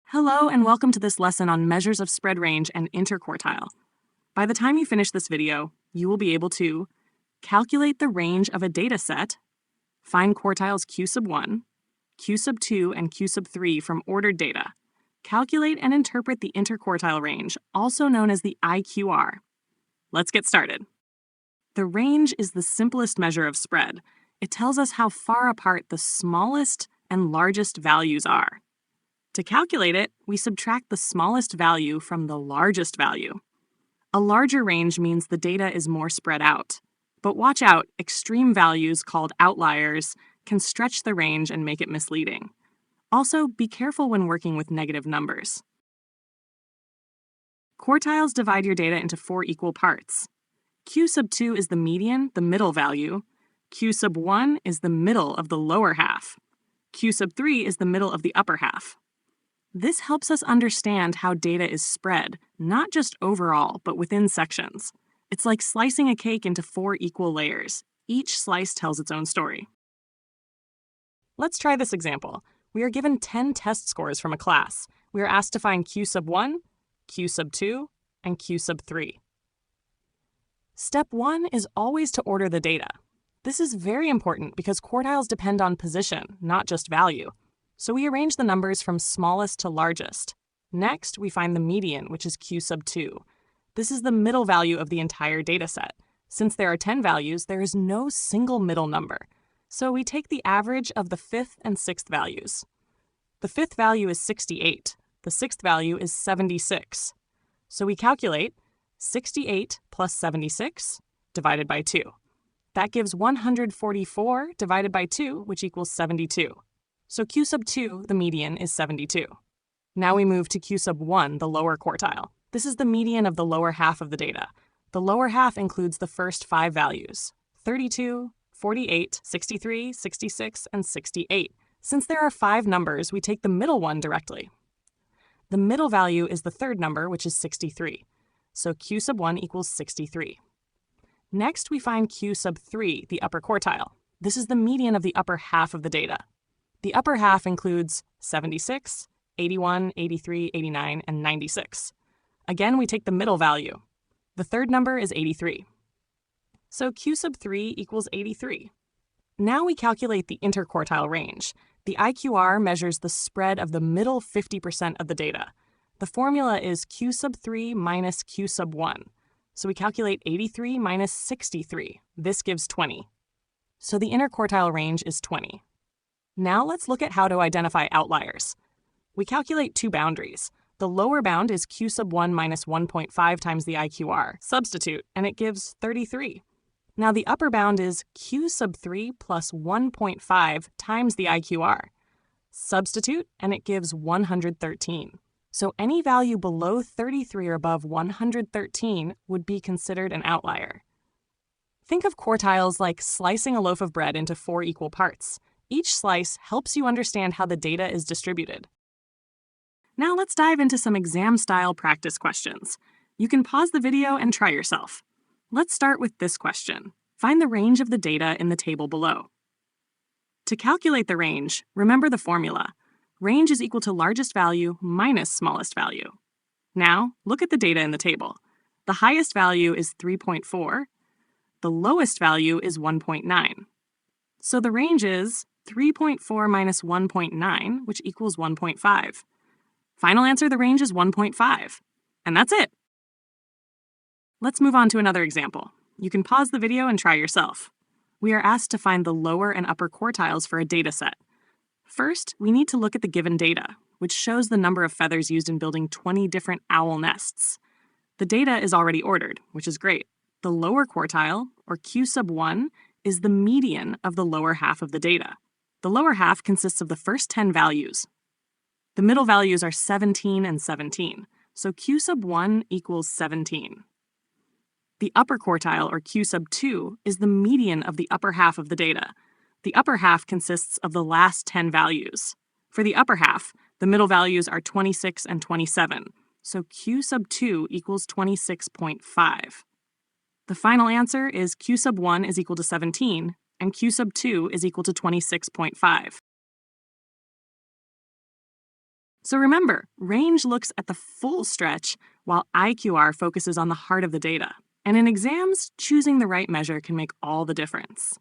Hello and welcome to this lesson on measures of spread range and interquartile. By the time you finish this video, you will be able to calculate the range of a data set, find quartiles Q sub 1, Q sub 2, and Q sub 3 from ordered data, calculate and interpret the interquartile range, also known as the IQR. Let's get started. The range is the simplest measure of spread. It tells us how far apart the smallest and largest values are. To calculate it, we subtract the smallest value from the largest value. A larger range means the data is more spread out. But watch out, extreme values called outliers can stretch the range and make it misleading. Also, be careful when working with negative numbers. Quartiles divide your data into 4 equal parts. Q sub 2 is the median, the middle value. Q sub 1 is the middle of the lower half. Q sub 3 is the middle of the upper half. This helps us understand how data is spread, not just overall, but within sections. It's like slicing a cake into 4 equal layers. Each slice tells its own story. Let's try this example. We are given 10 test scores from a class. We are asked to find Q sub 1, Q sub 2, and Q sub 3. Step 1 is always to order the data. This is very important because quartiles depend on position, not just value. So we arrange the numbers from smallest to largest. Next, we find the median, which is Q sub 2. This is the middle value of the entire data set. Since there are 10 values, there is no single middle number. So we take the average of the 5th and 6th values. The 5th value is 68. The 6th value is 76. So we calculate 68 plus 76 divided by 2. That gives 144 divided by 2, which equals 72. So Q sub 2, the median, is 72. Now we move to Q sub 1, the lower quartile. This is the median of the lower half of the data. The lower half includes the first 5 values, 32, 48, 63, 66, and 68. Since there are 5 numbers, we take the middle one directly. The middle value is the third number, which is 63. So Q sub 1 equals 63. Next, we find Q sub 3, the upper quartile. This is the median of the upper half of the data. The upper half includes 76, 81, 83, 89, and 96. Again, we take the middle value. The third number is 83. So Q sub 3 equals 83. Now we calculate the interquartile range. The IQR measures the spread of the middle 50% of the data. The formula is Q sub 3 minus Q sub 1. So we calculate 83 minus 63. This gives 20. So the interquartile range is 20. Now let's look at how to identify outliers. We calculate 2 boundaries. The lower bound is Q sub 1 minus 1.5 times the IQR. Substitute, and it gives 33. Now the upper bound is Q sub 3 plus 1.5 times the IQR. Substitute, and it gives 113. So any value below 33 or above 113 would be considered an outlier. Think of quartiles like slicing a loaf of bread into 4 equal parts. Each slice helps you understand how the data is distributed. Now let's dive into some exam-style practice questions. You can pause the video and try yourself. Let's start with this question. Find the range of the data in the table below. To calculate the range, remember the formula. Range is equal to largest value minus smallest value. Now, look at the data in the table. The highest value is 3.4. The lowest value is 1.9. So the range is 3.4 minus 1.9, which equals 1.5. Final answer, the range is 1.5. And that's it. Let's move on to another example. You can pause the video and try yourself. We are asked to find the lower and upper quartiles for a data set. First, we need to look at the given data, which shows the number of feathers used in building 20 different owl nests. The data is already ordered, which is great. The lower quartile, or Q sub 1, is the median of the lower half of the data. The lower half consists of the first 10 values. The middle values are 17 and 17, so Q sub 1 equals 17. The upper quartile, or Q sub 2, is the median of the upper half of the data. The upper half consists of the last 10 values. For the upper half, the middle values are 26 and 27, so Q sub 2 equals 26.5. The final answer is Q sub 1 is equal to 17, and Q sub 2 is equal to 26.5. So remember, range looks at the full stretch, while IQR focuses on the heart of the data. And in exams, choosing the right measure can make all the difference.